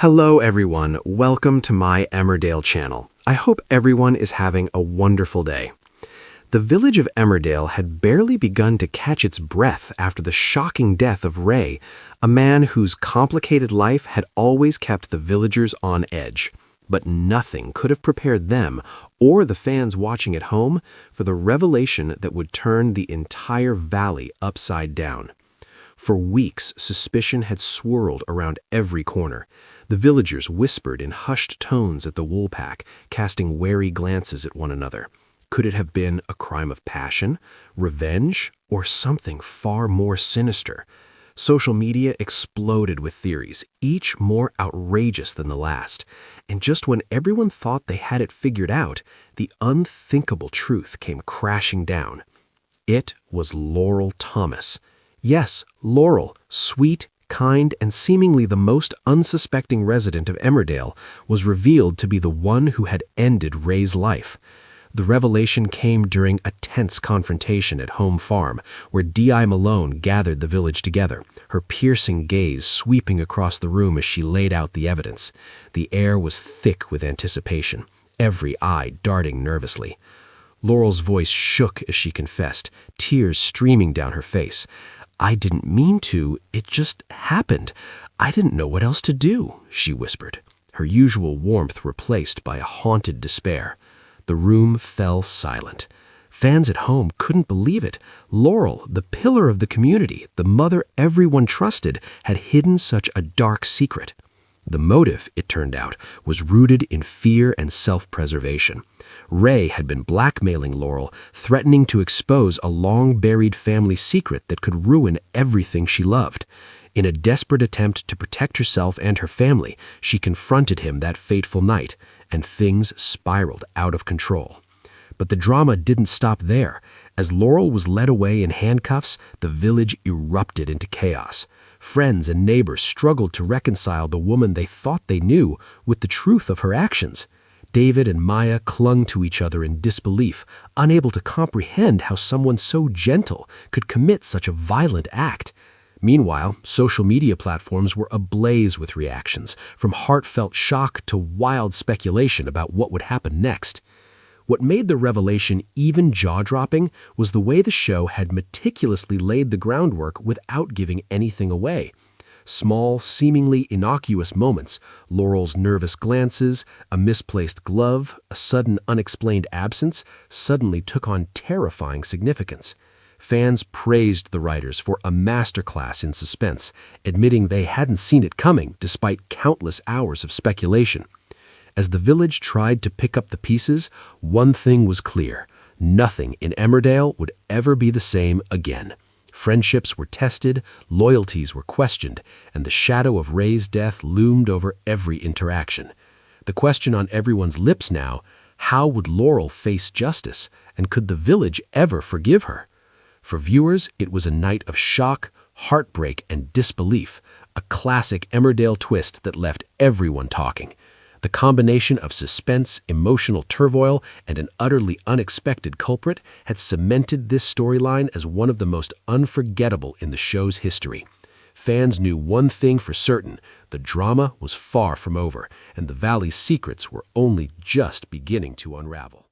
Hello everyone, welcome to my Emmerdale channel. I hope everyone is having a wonderful day. The village of Emmerdale had barely begun to catch its breath after the shocking death of Ray, a man whose complicated life had always kept the villagers on edge. But nothing could have prepared them, or the fans watching at home, for the revelation that would turn the entire valley upside down. For weeks, suspicion had swirled around every corner. The villagers whispered in hushed tones at the woolpack, casting wary glances at one another. Could it have been a crime of passion, revenge, or something far more sinister? Social media exploded with theories, each more outrageous than the last. And just when everyone thought they had it figured out, the unthinkable truth came crashing down. It was Laurel Thomas. Yes, Laurel, sweet, kind, and seemingly the most unsuspecting resident of Emmerdale, was revealed to be the one who had ended Ray's life. The revelation came during a tense confrontation at Home Farm, where D.I. Malone gathered the village together, her piercing gaze sweeping across the room as she laid out the evidence. The air was thick with anticipation, every eye darting nervously. Laurel's voice shook as she confessed, tears streaming down her face. "I didn't mean to, it just happened. I didn't know what else to do," she whispered, her usual warmth replaced by a haunted despair. The room fell silent. Fans at home couldn't believe it. Laurel, the pillar of the community, the mother everyone trusted, had hidden such a dark secret. The motive, it turned out, was rooted in fear and self-preservation. Ray had been blackmailing Laurel, threatening to expose a long-buried family secret that could ruin everything she loved. In a desperate attempt to protect herself and her family, she confronted him that fateful night, and things spiraled out of control. But the drama didn't stop there. As Laurel was led away in handcuffs, the village erupted into chaos. Friends and neighbors struggled to reconcile the woman they thought they knew with the truth of her actions. David and Maya clung to each other in disbelief, unable to comprehend how someone so gentle could commit such a violent act. Meanwhile, social media platforms were ablaze with reactions, from heartfelt shock to wild speculation about what would happen next. What made the revelation even jaw-dropping was the way the show had meticulously laid the groundwork without giving anything away. Small, seemingly innocuous moments, Laurel's nervous glances, a misplaced glove, a sudden unexplained absence, suddenly took on terrifying significance. Fans praised the writers for a masterclass in suspense, admitting they hadn't seen it coming despite countless hours of speculation. As the village tried to pick up the pieces, one thing was clear: nothing in Emmerdale would ever be the same again. Friendships were tested, loyalties were questioned, and the shadow of Ray's death loomed over every interaction. The question on everyone's lips now: how would Laurel face justice, and could the village ever forgive her? For viewers, it was a night of shock, heartbreak, and disbelief, a classic Emmerdale twist that left everyone talking. The combination of suspense, emotional turmoil, and an utterly unexpected culprit had cemented this storyline as one of the most unforgettable in the show's history. Fans knew one thing for certain: the drama was far from over, and the valley's secrets were only just beginning to unravel.